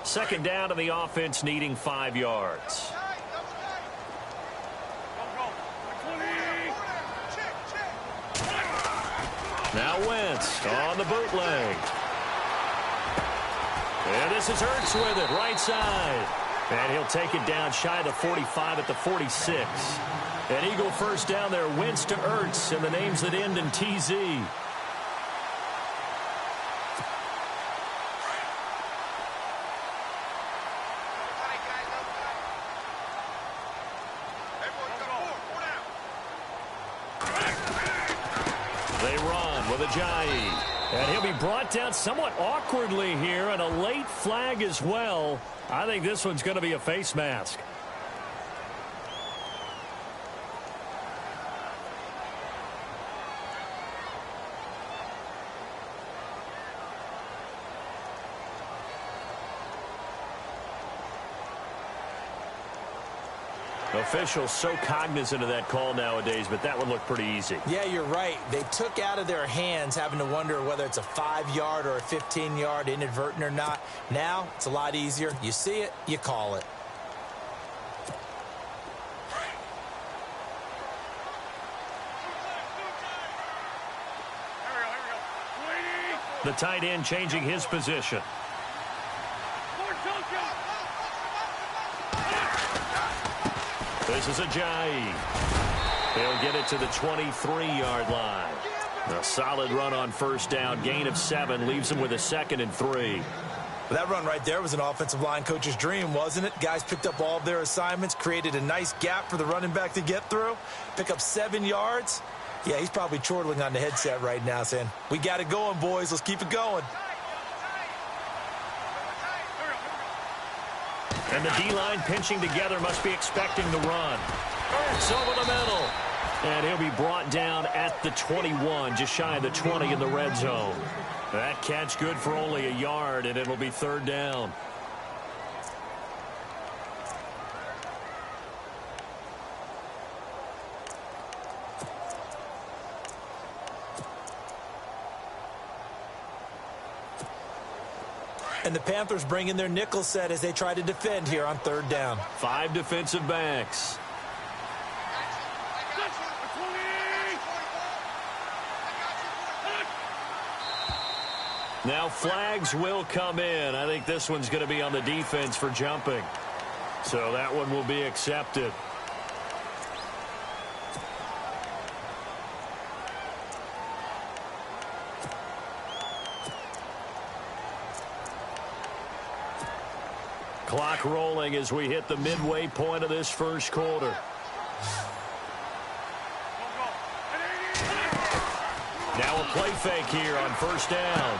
Second down, and the offense needing 5 yards. Now Wentz on the bootleg. And this is Ertz with it, right side. And he'll take it down shy of the 45 at the 46. An Eagle first down there, Wentz to Ertz, and the names that end in TZ. And he'll be brought down somewhat awkwardly here, and a late flag as well. I think this one's going to be a face mask. Officials so cognizant of that call nowadays, but that one looked pretty easy. Yeah, you're right. They took out of their hands having to wonder whether it's a 5-yard or a 15-yard inadvertent or not. Now, it's a lot easier. You see it, you call it. The tight end changing his position. This is Ajayi. He'll get it to the 23-yard line. A solid run on first down. Gain of 7 leaves him with a 2nd and 3. Well, that run right there was an offensive line coach's dream, wasn't it? Guys picked up all of their assignments, created a nice gap for the running back to get through, pick up 7 yards. Yeah, he's probably chortling on the headset right now saying, we got it going, boys. Let's keep it going. And the D-line pinching together, must be expecting the run. Ertz over the middle. And he'll be brought down at the 21, just shy of the 20 in the red zone. That catch good for only a yard, and it'll be 3rd down. And the Panthers bring in their nickel set as they try to defend here on 3rd down. 5 defensive backs. Now flags will come in. I think this one's going to be on the defense for jumping. So that one will be accepted. Clock rolling as we hit the midway point of this first quarter. Now a play fake here on first down.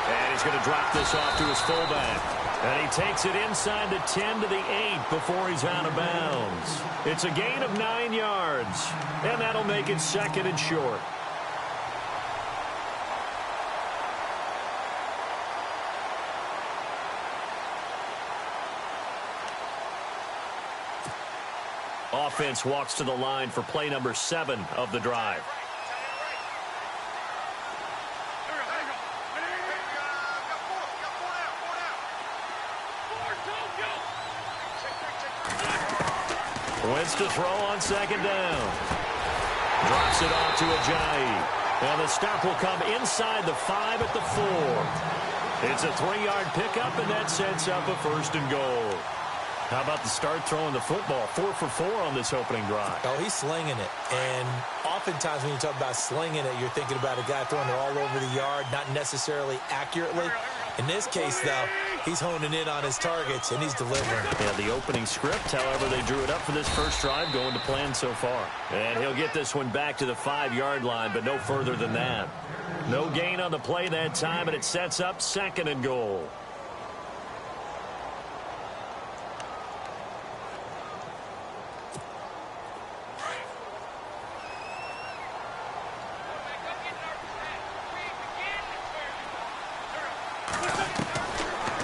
And he's going to drop this off to his fullback. And he takes it inside the 10 to the 8 before he's out of bounds. It's a gain of 9 yards. And that'll make it 2nd and short. Offense walks to the line for play number 7 of the drive. Wentz to throw on 2nd down. Drops it off to Ajayi. And the stop will come inside the 5 at the 4. It's a 3-yard pickup, and that sets up a 1st and goal. How about the start throwing the football? 4 for 4 on this opening drive. Oh, he's slinging it. And oftentimes when you talk about slinging it, you're thinking about a guy throwing it all over the yard, not necessarily accurately. In this case, though, he's honing in on his targets, and he's delivering. Yeah, the opening script, however, they drew it up for this first drive, going to plan so far. And he'll get this one back to the 5-yard line, but no further than that. No gain on the play that time, and it sets up 2nd and goal.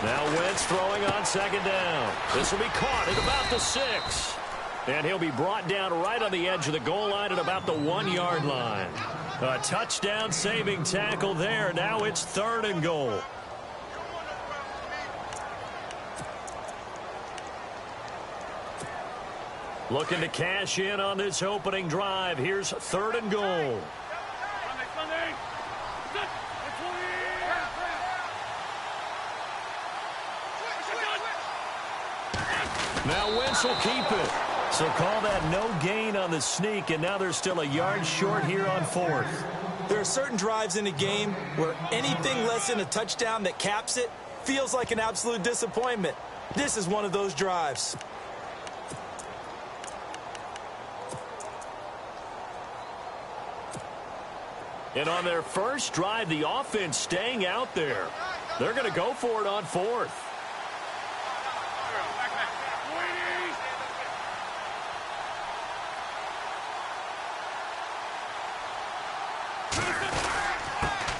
Now Wentz throwing on 2nd down. This will be caught at about the 6. And he'll be brought down right on the edge of the goal line at about the 1-yard line. A touchdown saving tackle there. Now it's 3rd and goal. Looking to cash in on this opening drive. Here's 3rd and goal. Now Wentz will keep it. So call that no gain on the sneak, and now they're still a yard short here on 4th. There are certain drives in a game where anything less than a touchdown that caps it feels like an absolute disappointment. This is one of those drives. And on their first drive, the offense staying out there. They're going to go for it on 4th.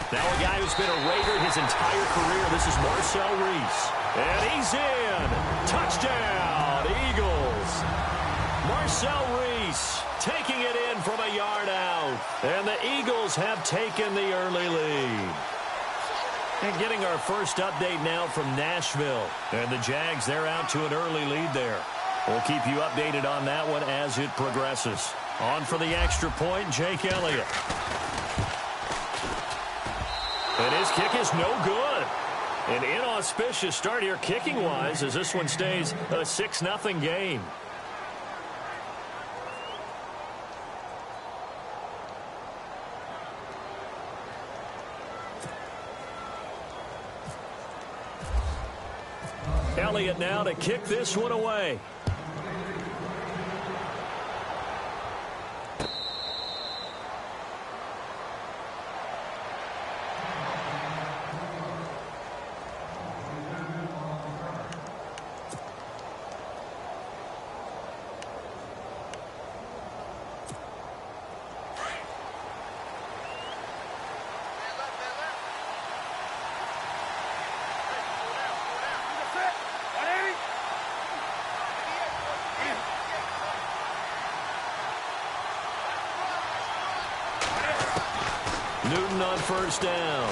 Now a guy who's been a Raider his entire career. This is Marcel Reese. And he's in. Touchdown, Eagles. Marcel Reese taking it in from a yard out. And the Eagles have taken the early lead. And getting our first update now from Nashville. And the Jags, they're out to an early lead there. We'll keep you updated on that one as it progresses. On for the extra point, Jake Elliott. And his kick is no good. An inauspicious start here kicking-wise as this one stays a 6-0 game. Elliott now to kick this one away. Newton on first down.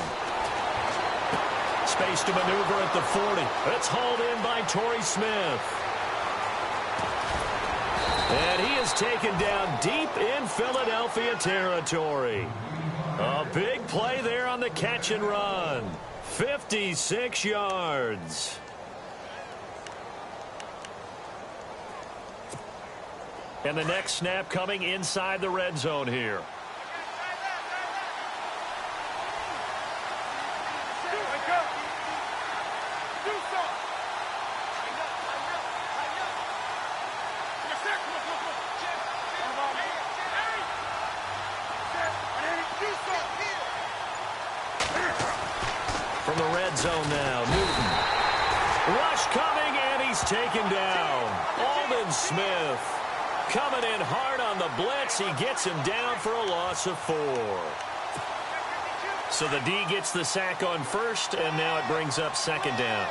Space to maneuver at the 40. It's hauled in by Torrey Smith. And he is taken down deep in Philadelphia territory. A big play there on the catch and run. 56 yards. And the next snap coming inside the red zone here. From the red zone now, Newton. Rush coming, and he's taken down. Aldon Smith coming in hard on the blitz. He gets him down for a loss of 4. So the D gets the sack on first, and now it brings up 2nd down.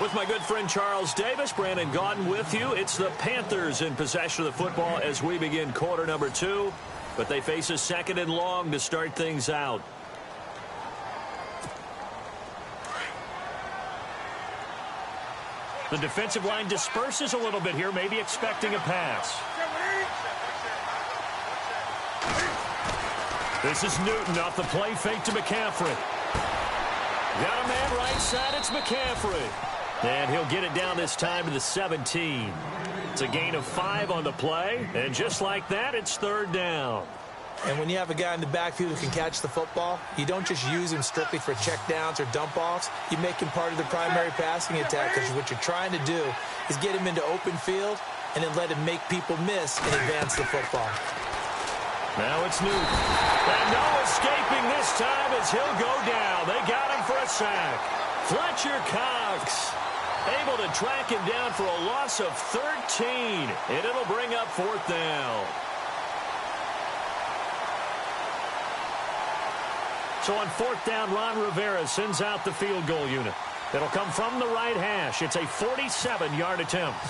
With my good friend Charles Davis, Brandon Gaudin with you. It's the Panthers in possession of the football as we begin quarter number 2. But they face a 2nd and long to start things out. The defensive line disperses a little bit here, maybe expecting a pass. This is Newton off the play fake to McCaffrey. Got a man right side, it's McCaffrey. And he'll get it down this time to the 17. It's a gain of 5 on the play, and just like that, it's 3rd down. And when you have a guy in the backfield who can catch the football, you don't just use him strictly for checkdowns or dump-offs. You make him part of the primary passing attack, because what you're trying to do is get him into open field and then let him make people miss and advance the football. Now it's Newton. And no escaping this time as he'll go down. They got him for a sack. Fletcher Cox able to track him down for a loss of 13. And it'll bring up 4th down. So on 4th down, Ron Rivera sends out the field goal unit. It'll come from the right hash. It's a 47-yard attempt.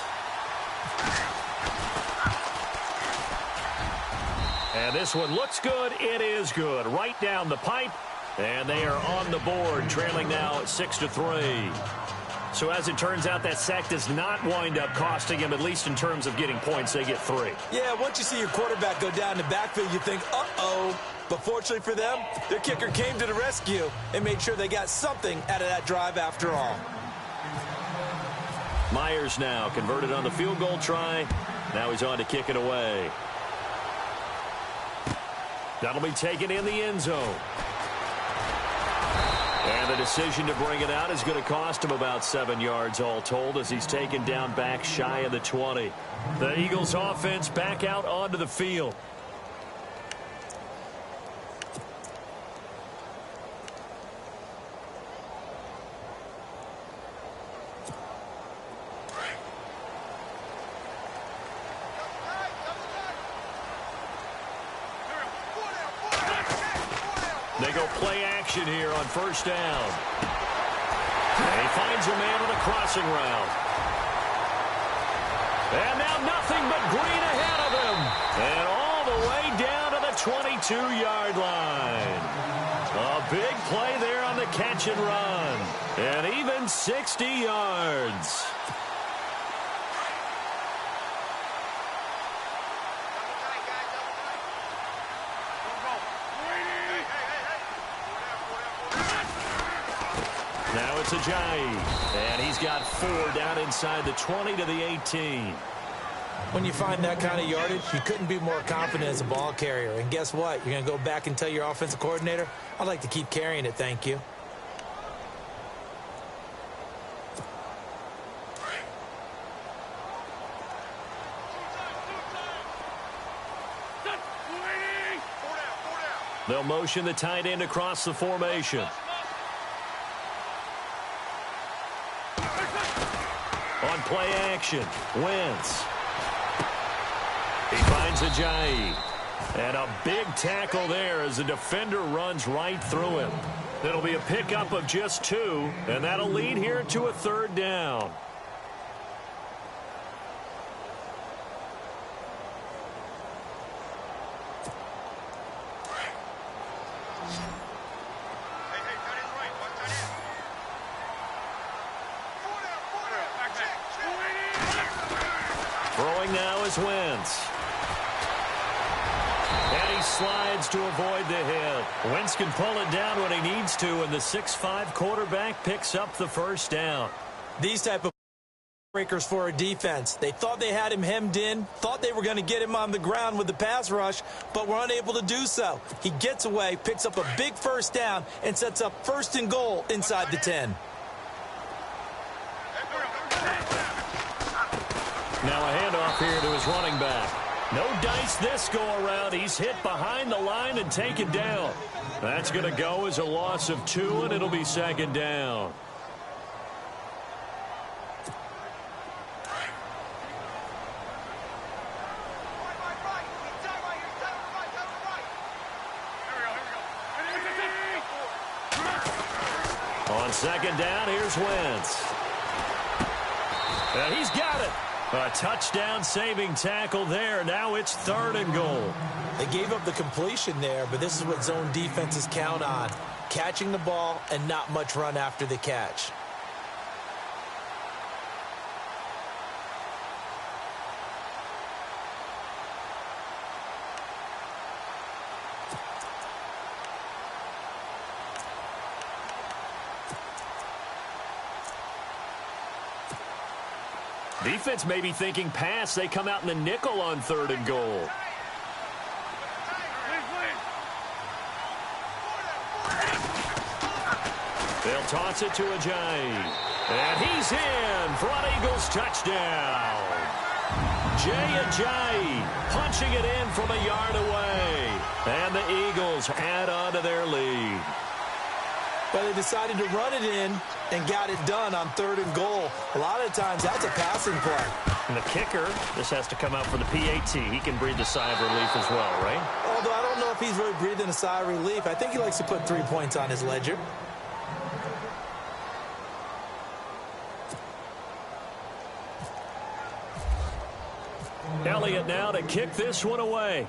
And this one looks good. It is good. Right down the pipe. And they are on the board, trailing now 6-3. So as it turns out, that sack does not wind up costing him, at least in terms of getting points. They get 3. Yeah, once you see your quarterback go down the backfield, you think, uh-oh. But fortunately for them, their kicker came to the rescue and made sure they got something out of that drive after all. Myers now converted on the field goal try. Now he's on to kick it away. That'll be taken in the end zone. And the decision to bring it out is going to cost him about 7 yards all told as he's taken down back shy of the 20. The Eagles offense back out onto the field. They go play action here on first down. And he finds a man on a crossing route. And now nothing but green ahead of him. And all the way down to the 22-yard line. A big play there on the catch and run. And even 60 yards. Now it's Ajayi, and he's got 4 down inside the 20 to the 18. When you find that kind of yardage, you couldn't be more confident as a ball carrier. And guess what? You're going to go back and tell your offensive coordinator, I'd like to keep carrying it, thank you. They'll motion the tight end across the formation. On play action, Wentz. He finds Ajayi. And a big tackle there as the defender runs right through him. It'll be a pickup of just 2, and that'll lead here to a 3rd down. Throwing now is Wentz. And he slides to avoid the hit. Wentz can pull it down when he needs to, and the 6'5" quarterback picks up the first down. These type of breakers for a defense. They thought they had him hemmed in, thought they were going to get him on the ground with the pass rush, but were unable to do so. He gets away, picks up a big first down, and sets up 1st and goal inside the 10. Now a handoff here to his running back. No dice this go-around. He's hit behind the line and taken down. That's going to go as a loss of 2, and it'll be 2nd down. On 2nd down, here's Wentz. And he's got it. A touchdown-saving tackle there. Now it's 3rd and goal. They gave up the completion there, but this is what zone defenses count on. Catching the ball and not much run after the catch. Defense may be thinking pass. They come out in the nickel on 3rd and goal. They'll toss it to Ajayi. And he's in for an Eagles touchdown. Jay Ajayi punching it in from a yard away. And the Eagles add on to their lead. But they decided to run it in and got it done on 3rd and goal. A lot of times that's a passing play. And the kicker, this has to come out for the PAT. He can breathe a sigh of relief as well, right? Although I don't know if he's really breathing a sigh of relief. I think he likes to put 3 points on his ledger. Elliott now to kick this one away.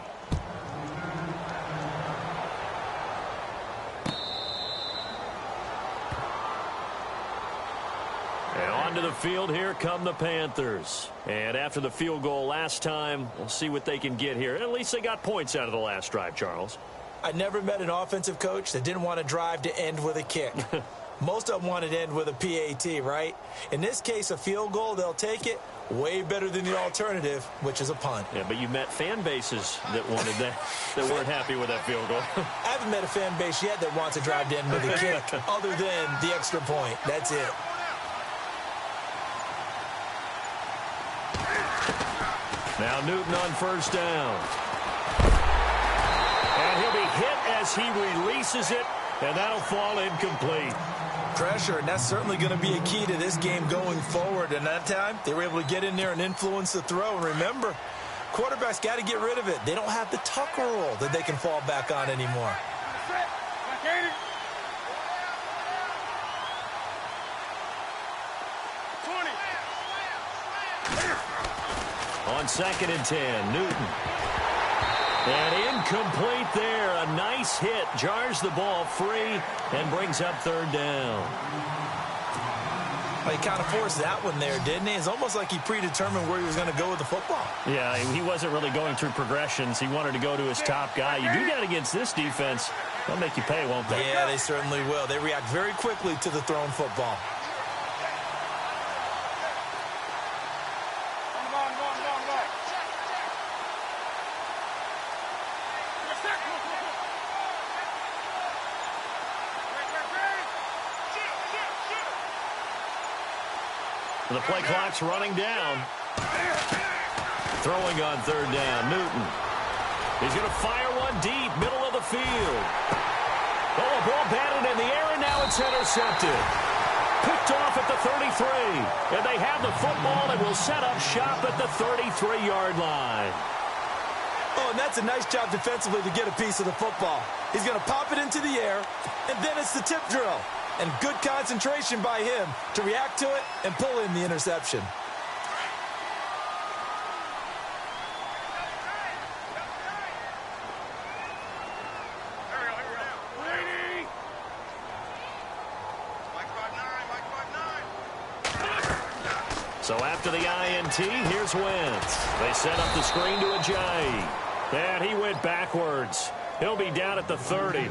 onto the field. Here come the Panthers. And after the field goal last time, we'll see what they can get here. At least they got points out of the last drive, Charles. I never met an offensive coach that didn't want to drive to end with a kick. Most of them wanted to end with a PAT, right? In this case, a field goal, they'll take it. Way better than the alternative, which is a punt. Yeah, but you met fan bases that wanted that, that weren't happy with that field goal. I haven't met a fan base yet that wants to drive to end with a kick other than the extra point. That's it. Now Newton on first down. And he'll be hit as he releases it, and that'll fall incomplete. Pressure, and that's certainly going to be a key to this game going forward. And that time, they were able to get in there and influence the throw. And remember, quarterbacks got to get rid of it. They don't have the tuck roll that they can fall back on anymore. On 2nd and 10, Newton. And incomplete there. A nice hit. Jars the ball free and brings up 3rd down. Well, he kind of forced that one there, didn't he? It's almost like he predetermined where he was going to go with the football. Yeah, he wasn't really going through progressions. He wanted to go to his top guy. You do that against this defense, they'll make you pay, won't they? Yeah, they certainly will. They react very quickly to the thrown football. The play clock's running down. Throwing on 3rd down, Newton. He's going to fire one deep, middle of the field. Oh, a ball batted in the air, and now it's intercepted. Picked off at the 33. And they have the football and will set up shop at the 33-yard line. Oh, and that's a nice job defensively to get a piece of the football. He's going to pop it into the air, and then it's the tip drill. And good concentration by him to react to it and pull in the interception. So after the INT, here's Wentz. They set up the screen to Ajayi. And he went backwards. He'll be down at the 30.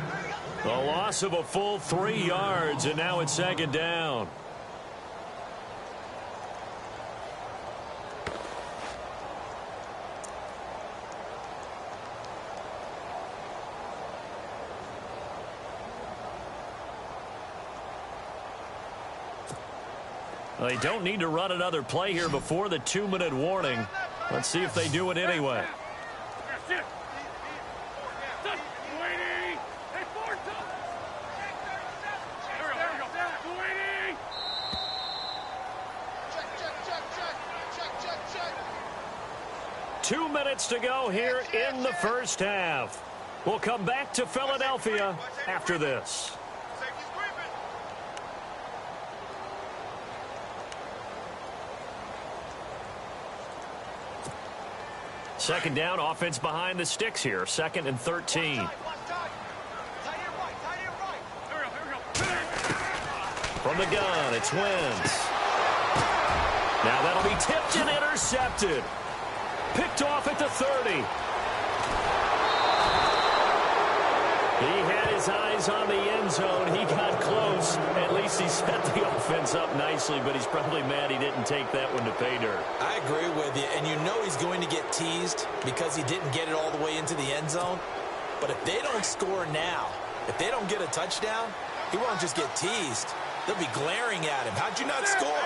A loss of a full 3 yards, and now it's 2nd down. Well, they don't need to run another play here before the 2-minute warning. Let's see if they do it anyway. 2 minutes to go here in the first half. We'll come back to Philadelphia after this. Second down, offense behind the sticks here. 2nd and 13. From the gun, it's Wentz. Now that'll be tipped and intercepted. Picked off at the 30. He had his eyes on the end zone. He got close. At least he set the offense up nicely, but he's probably mad he didn't take that one to pay dirt. I agree with you, and you know he's going to get teased because he didn't get it all the way into the end zone. But if they don't score now, if they don't get a touchdown, he won't just get teased. They'll be glaring at him. How'd you not score?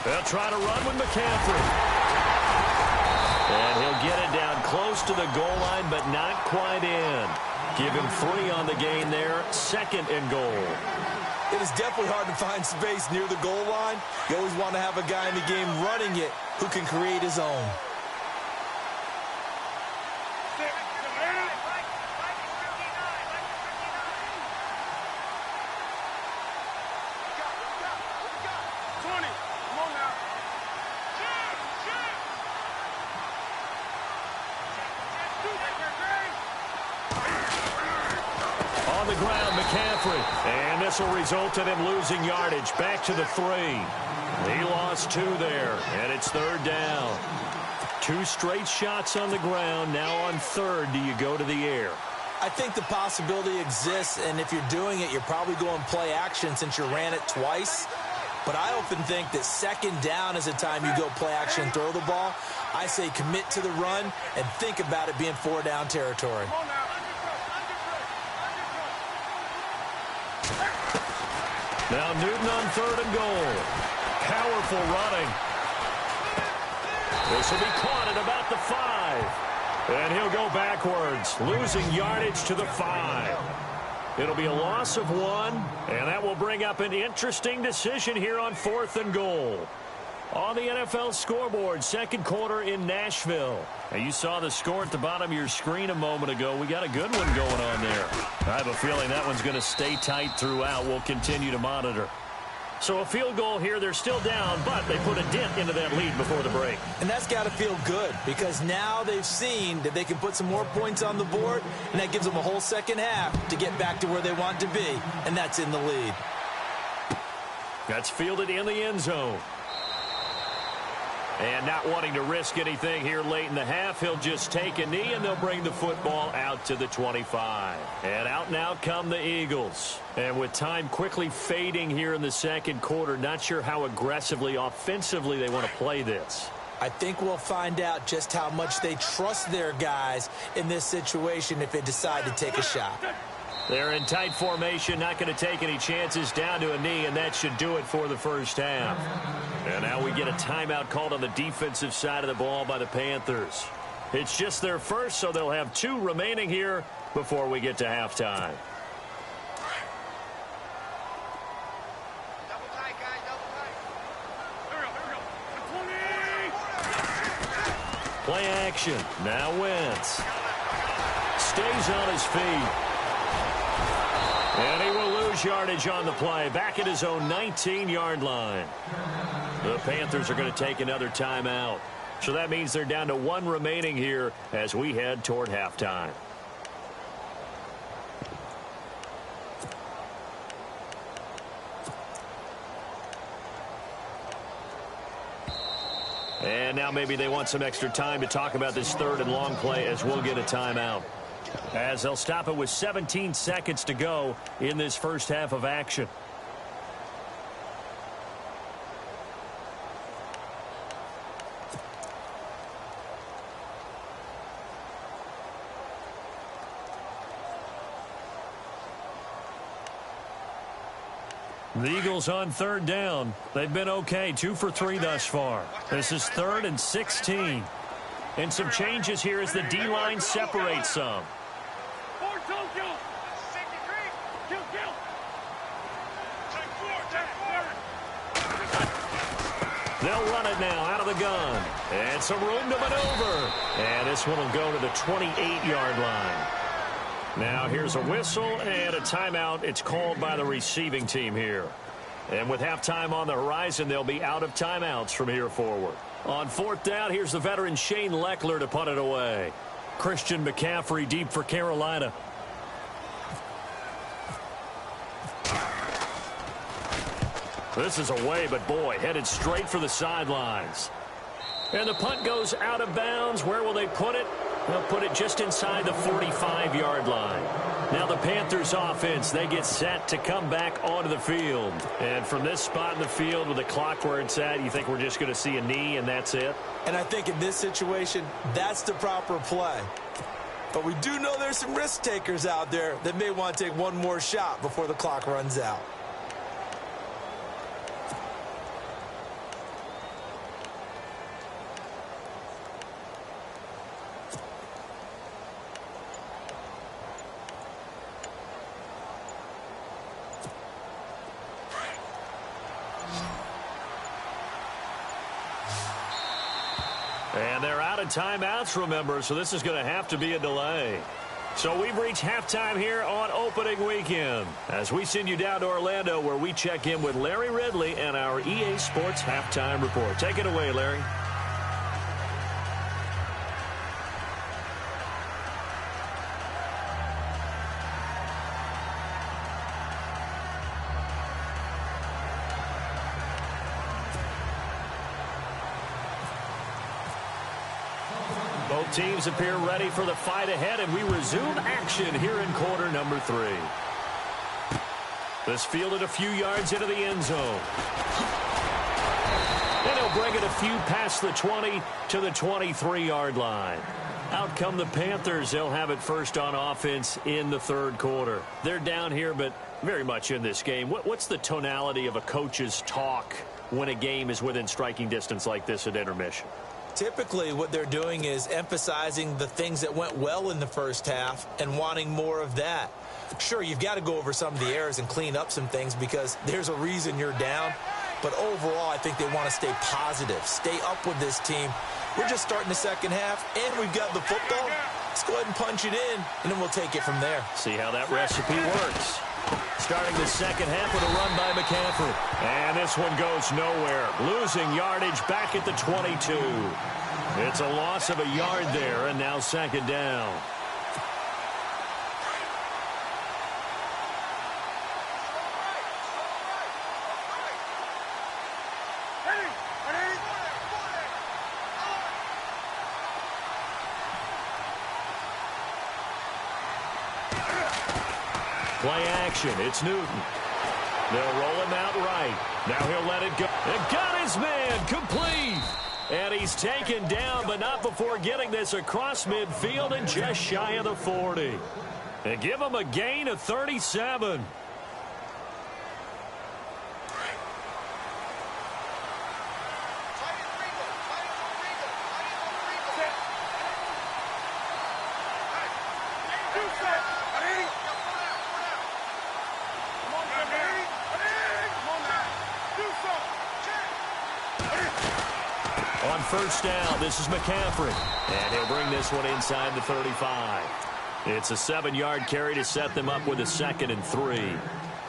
They'll try to run with McCaffrey. And he'll get it down close to the goal line, but not quite in. Give him 3 on the gain there. 2nd and goal. It is definitely hard to find space near the goal line. You always want to have a guy in the game running it who can create his own. on the ground, McCaffrey. And this will result in him losing yardage. Back to the 3. He lost 2 there, and it's 3rd down. 2 straight shots on the ground. Now on 3rd, do you go to the air? I think the possibility exists, and if you're doing it, you're probably going play action since you ran it twice. But I often think that 2nd down is the time you go play action and throw the ball. I say commit to the run and think about it being 4-down territory. Now Newton on 3rd and goal. Powerful running. This will be caught at about the 5. And he'll go backwards, losing yardage to the 5. It'll be a loss of 1, and that will bring up an interesting decision here on 4th and goal. On the NFL scoreboard, 2nd quarter in Nashville. And you saw the score at the bottom of your screen a moment ago. We got a good one going on there. I have a feeling that one's going to stay tight throughout. We'll continue to monitor. So a field goal here. They're still down, but they put a dent into that lead before the break. And that's got to feel good because now they've seen that they can put some more points on the board, and that gives them a whole 2nd half to get back to where they want to be, and that's in the lead. That's fielded in the end zone. And not wanting to risk anything here late in the half, he'll just take a knee, and they'll bring the football out to the 25. And out come the Eagles. And with time quickly fading here in the 2nd quarter, not sure how aggressively, offensively they want to play this. I think we'll find out just how much they trust their guys in this situation if they decide to take a shot. They're in tight formation, not going to take any chances, down to a knee, and that should do it for the 1st half. And now we get a timeout called on the defensive side of the ball by the Panthers. It's just their first, so they'll have 2 remaining here before we get to halftime. Play action. Now Wentz stays on his feet. And he will lose yardage on the play, back at his own 19-yard line. The Panthers are going to take another timeout. So that means they're down to 1 remaining here as we head toward halftime. And now maybe they want some extra time to talk about this 3rd and long play as we'll get a timeout. As they'll stop it with 17 seconds to go in this 1st half of action. The Eagles on 3rd down. They've been okay, 2 for 3 thus far. This is 3rd and 16. And some changes here as the D-line separates some. They'll run it now out of the gun. And some room to maneuver. And this one will go to the 28-yard line. Now here's a whistle and a timeout. It's called by the receiving team here. And with halftime on the horizon, they'll be out of timeouts from here forward. On 4th down, here's the veteran Shane Leckler to punt it away. Christian McCaffrey deep for Carolina. This is away, but boy, headed straight for the sidelines. And the punt goes out of bounds. Where will they put it? They'll put it just inside the 45-yard line. Now the Panthers offense, they get set to come back onto the field. And from this spot in the field with the clock where it's at, you think we're just going to see a knee and that's it? And I think in this situation, that's the proper play. But we do know there's some risk takers out there that may want to take one more shot before the clock runs out. And they're out of timeouts, remember, so this is going to have to be a delay. So we've reached halftime here on opening weekend as we send you down to Orlando where we check in with Larry Ridley and our EA Sports Halftime Report. Take it away, Larry. Both teams appear ready for the fight ahead, and we resume action here in quarter number 3. This fielded a few yards into the end zone. And he'll bring it a few past the 20 to the 23-yard line. Out come the Panthers. They'll have it first on offense in the third quarter. They're down here, but very much in this game. What's the tonality of a coach's talk when a game is within striking distance like this at intermission? Typically, what they're doing is emphasizing the things that went well in the first half and wanting more of that. Sure, you've got to go over some of the errors and clean up some things because there's a reason you're down. But overall, I think they want to stay positive, stay up with this team. We're just starting the second half, and we've got the football. Let's go ahead and punch it in, and then we'll take it from there. See how that recipe works. Starting the second half with a run by McCaffrey. And this one goes nowhere. Losing yardage back at the 22. It's a loss of a yard there, and now second down. Play action. It's Newton. They'll roll him out right. Now he'll let it go. And got his man complete. And he's taken down, but not before getting this across midfield and just shy of the 40. They give him a gain of 37. On first down, this is McCaffrey. And he'll bring this one inside the 35. It's a 7-yard carry to set them up with a 2nd and 3.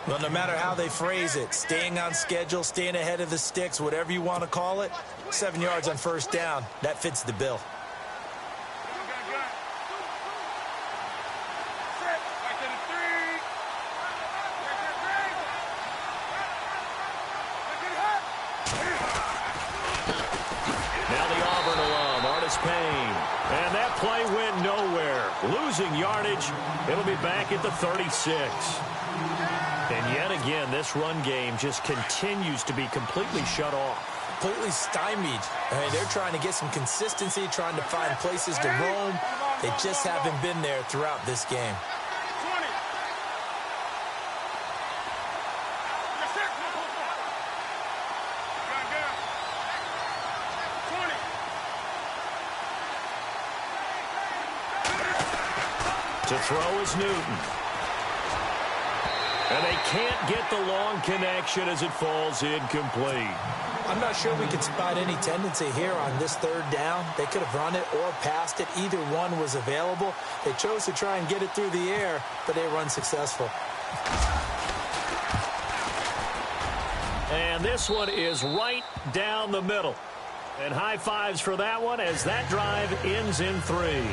Well, no matter how they phrase it, staying on schedule, staying ahead of the sticks, whatever you want to call it, 7 yards on first down, that fits the bill. And that play went nowhere. Losing yardage. It'll be back at the 36. And yet again, this run game just continues to be completely shut off. Completely stymied. I mean, they're trying to get some consistency, trying to find places to roam. They just haven't been there throughout this game. To throw is Newton. And they can't get the long connection as it falls incomplete. I'm not sure we could spot any tendency here on this third down. They could have run it or passed it. Either one was available. They chose to try and get it through the air, but they were unsuccessful. And this one is right down the middle. And high fives for that one as that drive ends in 3.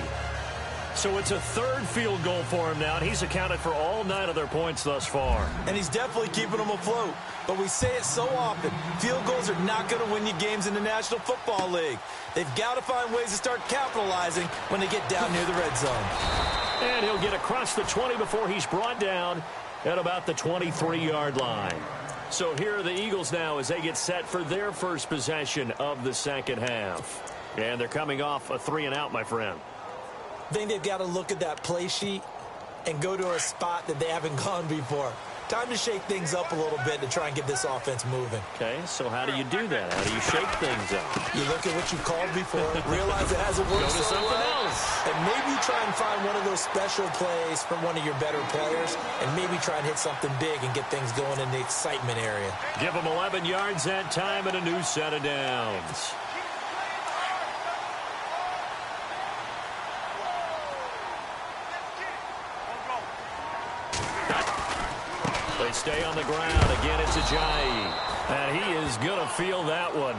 So it's a third field goal for him now, and he's accounted for all 9 of their points thus far. And he's definitely keeping them afloat. But we say it so often, field goals are not going to win you games in the National Football League. They've got to find ways to start capitalizing when they get down near the red zone. And he'll get across the 20 before he's brought down at about the 23-yard line. So here are the Eagles now as they get set for their first possession of the second half. And they're coming off a 3-and-out, my friend. I think they've got to look at that play sheet and go to a spot that they haven't gone before. Time to shake things up a little bit to try and get this offense moving. Okay, so how do you do that? How do you shake things up? You look at what you called before, realize it hasn't worked so something well, else. And maybe try and find one of those special plays from one of your better players, and maybe try and hit something big and get things going in the excitement area. Give them 11 yards that time and a new set of downs. They stay on the ground. Again, it's Ajayi. And he is going to feel that one.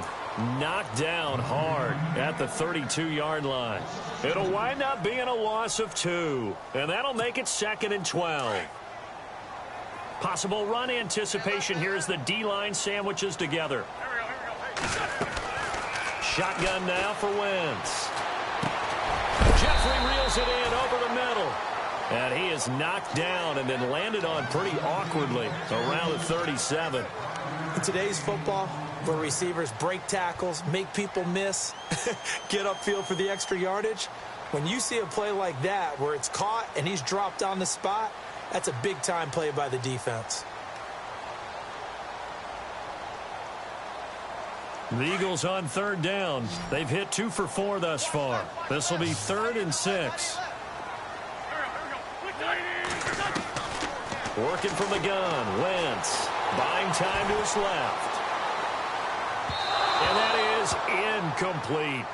Knocked down hard at the 32-yard line. It'll wind up being a loss of 2. And that'll make it 2nd and 12. Possible run anticipation here as the D-line sandwiches together. Shotgun now for Wentz. Fires it in over the middle. And he is knocked down and then landed on pretty awkwardly around the 37. In today's football, where receivers break tackles, make people miss, get upfield for the extra yardage, when you see a play like that where it's caught and he's dropped on the spot, that's a big-time play by the defense. The Eagles on third down. They've hit 2 for 4 thus far. This will be 3rd and 6. Working from the gun. Wentz buying time to his left. And that is incomplete.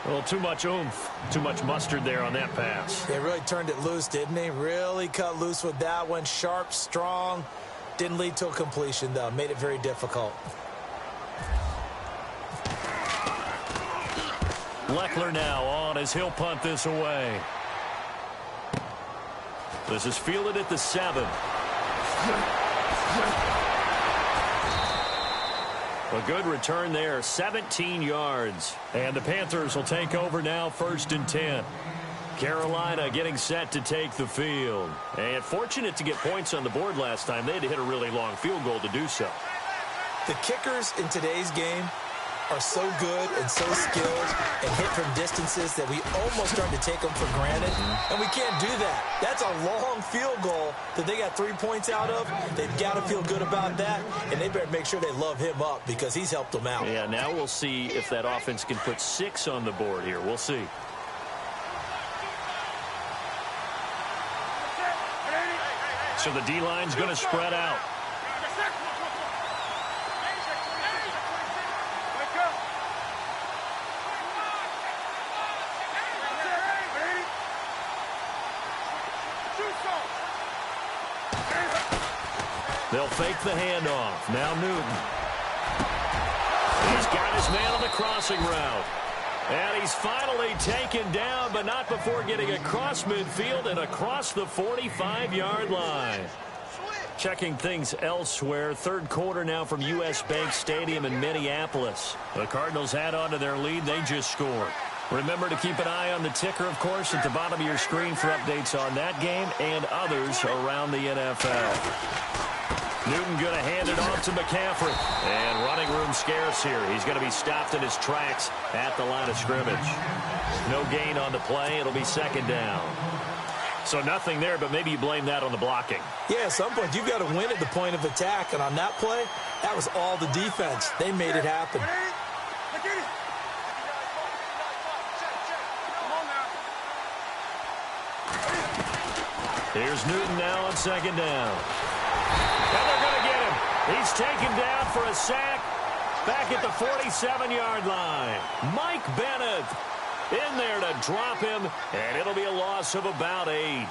A little too much oomph, too much mustard there on that pass. They really turned it loose, didn't they? Really cut loose with that one. Sharp, strong. Didn't lead to a completion, though. Made it very difficult. Leckler now on as he'll punt this away. This is fielded at the 7. A good return there, 17 yards. And the Panthers will take over now, 1st and 10. Carolina getting set to take the field. And fortunate to get points on the board last time. They had to hit a really long field goal to do so. The kickers in today's game are so good and so skilled and hit from distances that we almost start to take them for granted. And we can't do that. That's a long field goal that they got 3 points out of. They've got to feel good about that, and they better make sure they love him up because he's helped them out. Yeah, now we'll see if that offense can put 6 on the board here. We'll see. So the D-line's going to spread out. They'll fake the handoff. Now Newton. He's got his man on the crossing route. And he's finally taken down, but not before getting across midfield and across the 45-yard line. Checking things elsewhere. 3rd quarter now from U.S. Bank Stadium in Minneapolis. The Cardinals had on to their lead. They just scored. Remember to keep an eye on the ticker, of course, at the bottom of your screen for updates on that game and others around the NFL. Newton going to hand it off to McCaffrey. And running room scarce here. He's going to be stopped in his tracks at the line of scrimmage. No gain on the play. It'll be 2nd down. So nothing there, but maybe you blame that on the blocking. Yeah, at some point you've got to win at the point of attack. And on that play, that was all the defense. They made it happen. Here's Newton now on 2nd down. And they're going to get him. He's taken down for a sack back at the 47-yard line. Mike Bennett in there to drop him, and it'll be a loss of about 8.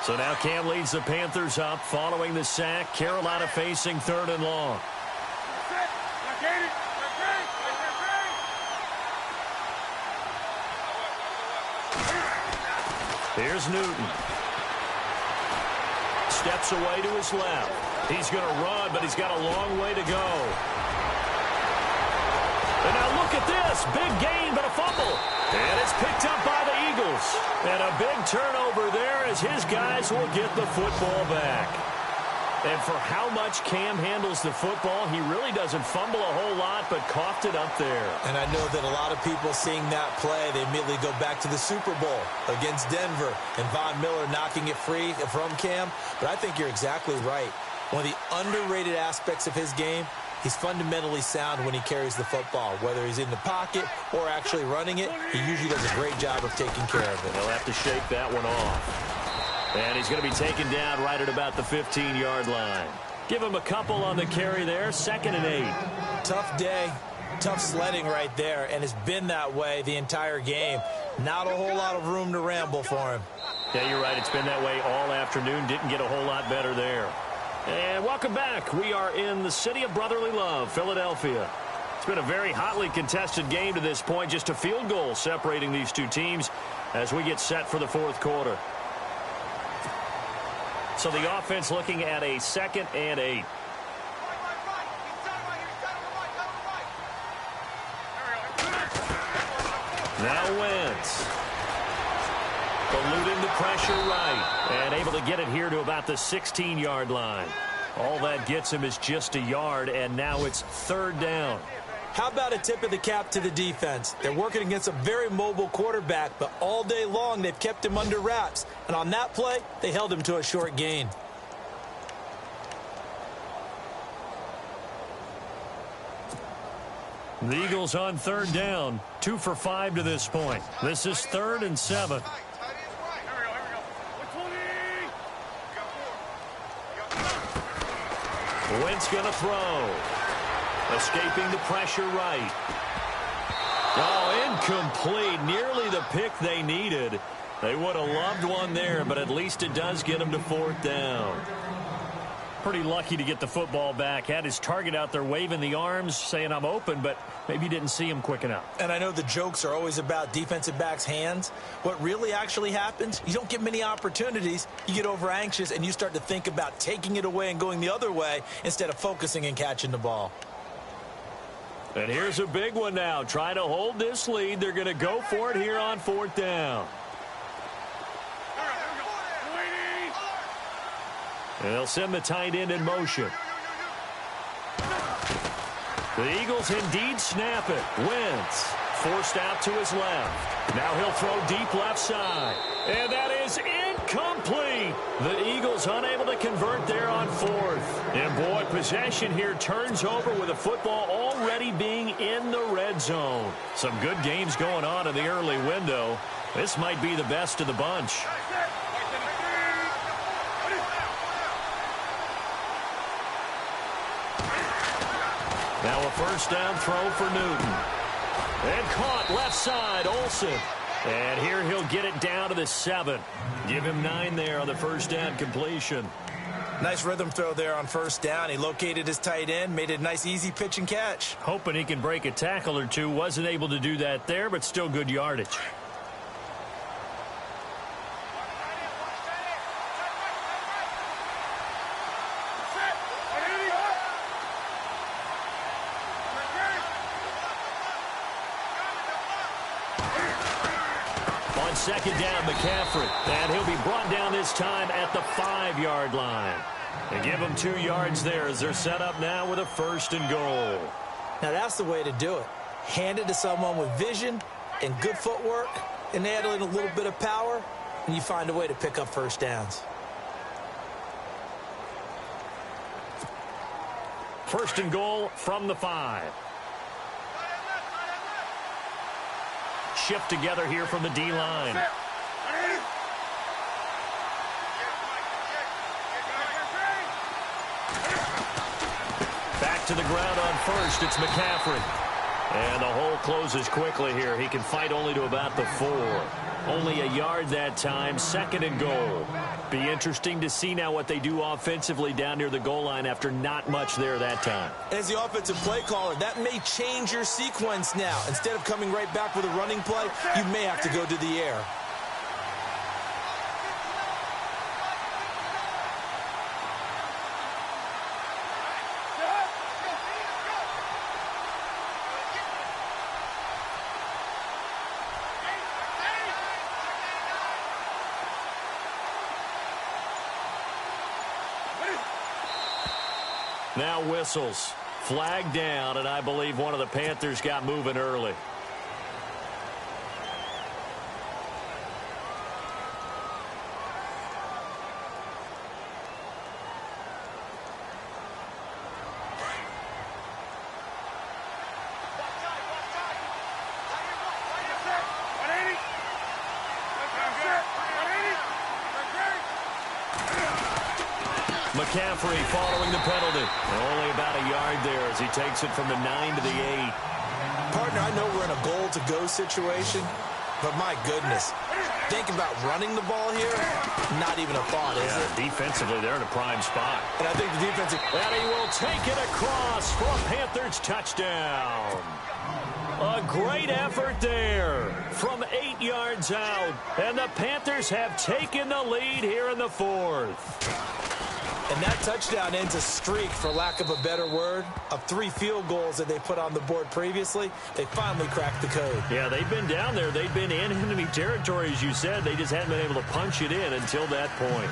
So now Cam leads the Panthers up following the sack. Carolina facing 3rd and long. Here's Newton. Steps away to his left. He's going to run, but he's got a long way to go. And now look at this. Big gain, but a fumble. And it's picked up by the Eagles. And a big turnover there as his guys will get the football back. And for how much Cam handles the football, he really doesn't fumble a whole lot, but coughed it up there. And I know that a lot of people seeing that play, they immediately go back to the Super Bowl against Denver and Von Miller knocking it free from Cam. But I think you're exactly right. One of the underrated aspects of his game, he's fundamentally sound when he carries the football. Whether he's in the pocket or actually running it, he usually does a great job of taking care of it. They'll have to shake that one off. And he's going to be taken down right at about the 15-yard line. Give him a couple on the carry there. 2nd and 8. Tough day. Tough sledding right there, and it's been that way the entire game. Not a whole lot of room to ramble for him. Yeah, you're right. It's been that way all afternoon. Didn't get a whole lot better there. And welcome back. We are in the city of brotherly love, Philadelphia. It's been a very hotly contested game to this point. Just a field goal separating these two teams as we get set for the 4th quarter. So the offense looking at a 2nd and 8. Now Wentz. Eluding the pressure right. And able to get it here to about the 16-yard line. All that gets him is just a yard, and now it's 3rd down. How about a tip of the cap to the defense? They're working against a very mobile quarterback, but all day long they've kept him under wraps. And on that play, they held him to a short gain. The Eagles on 3rd down. 2 for 5 to this point. This is 3rd and 7. Wentz going to throw. Escaping the pressure right. Oh, incomplete. Nearly the pick they needed. They would have loved one there, but at least it does get them to 4th down. Pretty lucky to get the football back. Had his target out there waving the arms, saying I'm open, but maybe didn't see him quick enough. And I know the jokes are always about defensive backs' hands. What really actually happens, you don't get many opportunities. You get over anxious, and you start to think about taking it away and going the other way instead of focusing and catching the ball. And here's a big one now. Trying to hold this lead. They're going to go for it here on 4th down. And they'll send the tight end in motion. The Eagles indeed snap it. Wentz forced out to his left. Now he'll throw deep left side. And that is incomplete. The Eagles unable to convert there on 4th. And boy, possession here turns over with the football already being in the red zone. Some good games going on in the early window. This might be the best of the bunch. Now a 1st down throw for Newton. And caught left side, Olsen. And here he'll get it down to the 7. Give him 9 there on the 1st down completion. Nice rhythm throw there on 1st down. He located his tight end, made it a nice easy pitch and catch. Hoping he can break a tackle or two. Wasn't able to do that there, but still good yardage. On 2nd down, McCaffrey. And he'll be brought down this time at the 5-yard line. And give them 2 yards there as they're set up now with a 1st and goal. Now that's the way to do it. Hand it to someone with vision and good footwork, and add in a little bit of power, and you find a way to pick up 1st downs. 1st and goal from the 5. Shift together here from the D-line. Back to the ground on 1st. It's McCaffrey. And the hole closes quickly here. He can fight only to about the 4. Only a yard that time. 2nd and goal. Be interesting to see now what they do offensively down near the goal line after not much there that time. As the offensive play caller, that may change your sequence now. Instead of coming right back with a running play, you may have to go to the air. Now whistles. Flag down, and I believe one of the Panthers got moving early. McCaffrey following the penalty. Only about a yard there as he takes it from the 9 to the 8. Partner, I know we're in a goal-to-go situation, but my goodness, think about running the ball here, not even a thought, is it? Defensively, they're in a prime spot. And I think the defensive... And he will take it across for a Panthers touchdown. A great effort there from 8 yards out. And the Panthers have taken the lead here in the 4th. And that touchdown ends a streak, for lack of a better word, of 3 field goals that they put on the board previously. They finally cracked the code. Yeah, they've been down there. They've been in enemy territory, as you said. They just hadn't been able to punch it in until that point.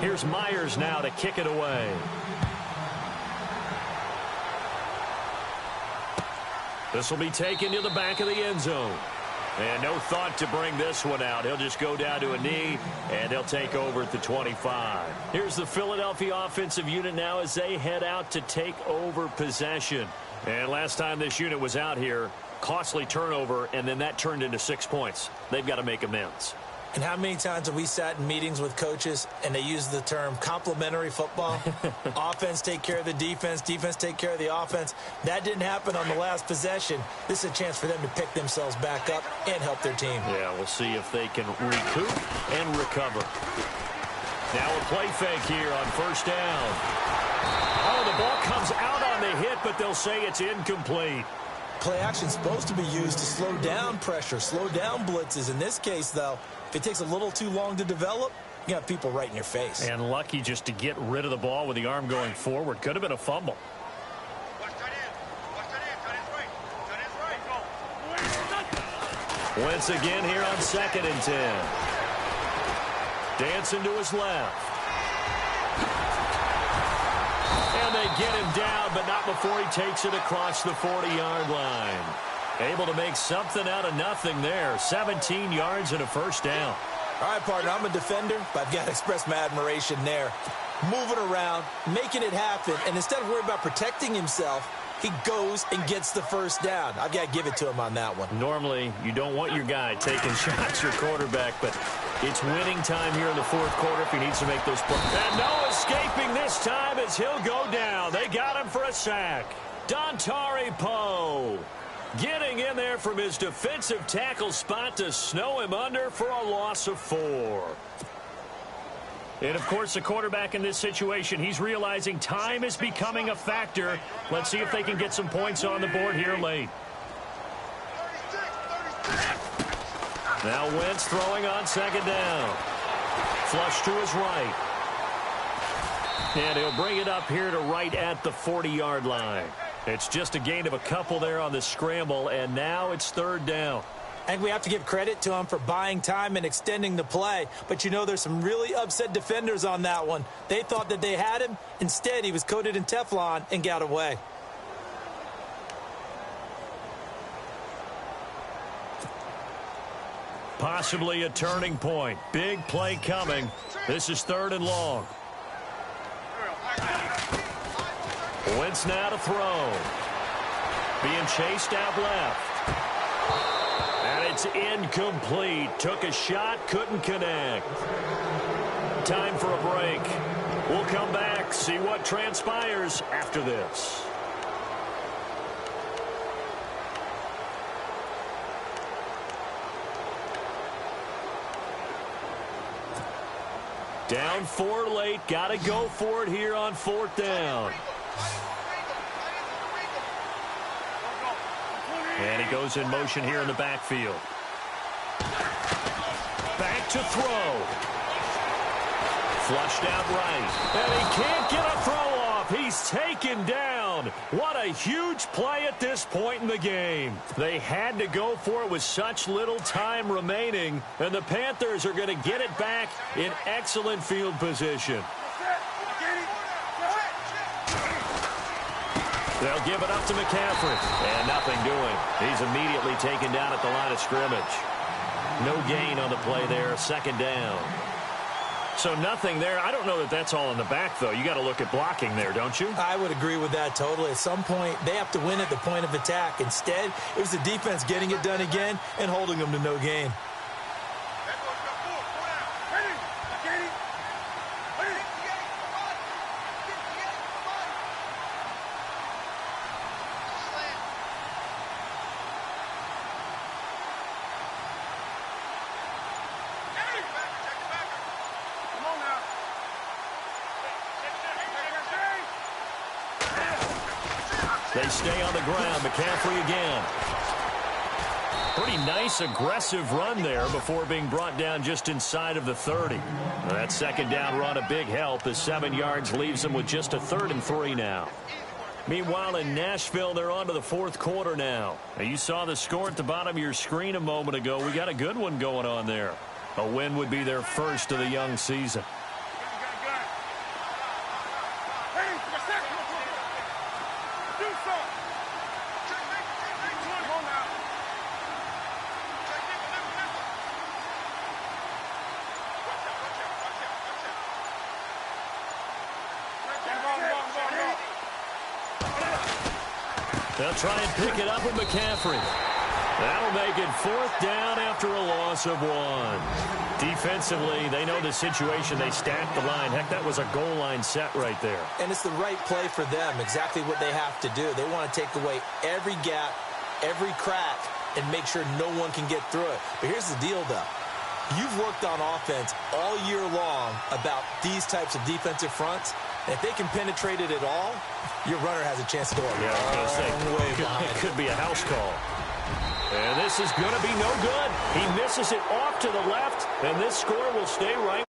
Here's Myers now to kick it away. This will be taken to the back of the end zone. And no thought to bring this one out. He'll just go down to a knee, and they'll take over at the 25. Here's the Philadelphia offensive unit now as they head out to take over possession. And last time this unit was out here, costly turnover, and then that turned into 6 points. They've got to make amends. And how many times have we sat in meetings with coaches and they use the term complementary football? Offense take care of the defense, defense take care of the offense. That didn't happen on the last possession. This is a chance for them to pick themselves back up and help their team. Yeah, we'll see if they can recoup and recover. Now a play fake here on first down. Oh, the ball comes out on the hit, but they'll say it's incomplete. Play action is supposed to be used to slow down pressure, slow down blitzes. In this case, though, if it takes a little too long to develop, you got people right in your face. And lucky just to get rid of the ball with the arm going forward. Could have been a fumble. Wentz again here on 2nd and 10. Dancing to his left. And they get him down, but not before he takes it across the 40-yard line. Able to make something out of nothing there. 17 yards and a first down. All right, partner, I'm a defender, but I've got to express my admiration there. Moving around, making it happen, and instead of worrying about protecting himself, he goes and gets the first down. I've got to give it to him on that one. Normally, you don't want your guy taking shots, your quarterback, but it's winning time here in the 4th quarter if he needs to make those plays. And no escaping this time as he'll go down. They got him for a sack. Dontari Poe getting in there from his defensive tackle spot to snow him under for a loss of 4. And, of course, the quarterback in this situation, he's realizing time is becoming a factor. Let's see if they can get some points on the board here late. Now Wentz throwing on 2nd down. Flush to his right. And he'll bring it up here to right at the 40-yard line. It's just a gain of a couple there on the scramble, and now it's 3rd down. And we have to give credit to him for buying time and extending the play. But, you know, there's some really upset defenders on that one. They thought that they had him. Instead, he was coated in Teflon and got away. Possibly a turning point. Big play coming. This is 3rd and long. Wentz now to throw. Being chased out left. And it's incomplete. Took a shot, couldn't connect. Time for a break. We'll come back, see what transpires after this. Down 4 late. Got to go for it here on 4th down. And he goes in motion here in the backfield. Back to throw. Flushed out right. And he can't get a throw off. He's taken down. What a huge play at this point in the game. They had to go for it with such little time remaining. And the Panthers are going to get it back in excellent field position. They'll give it up to McCaffrey. And nothing doing. He's immediately taken down at the line of scrimmage. No gain on the play there. 2nd down. So nothing there. I don't know that that's all in the back, though. You got to look at blocking there, don't you? I would agree with that totally. At some point, they have to win at the point of attack. Instead, it was the defense getting it done again and holding them to no gain. They stay on the ground. McCaffrey again. Pretty nice, aggressive run there before being brought down just inside of the 30. That second down run, a big help as 7 yards leaves them with just a 3rd and 3 now. Meanwhile, in Nashville, they're on to the 4th quarter now. You saw the score at the bottom of your screen a moment ago. We got a good one going on there. A win would be their first of the young season. They'll try and pick it up with McCaffrey. That'll make it 4th down after a loss of 1. Defensively, they know the situation. They stacked the line. Heck, that was a goal line set right there. And it's the right play for them, exactly what they have to do. They want to take away every gap, every crack, and make sure no one can get through it. But here's the deal, though. You've worked on offense all year long about these types of defensive fronts. And if they can penetrate it at all, your runner has a chance to go a long way behind. It could be a house call. And this is going to be no good. He misses it off to the left, and this score will stay right.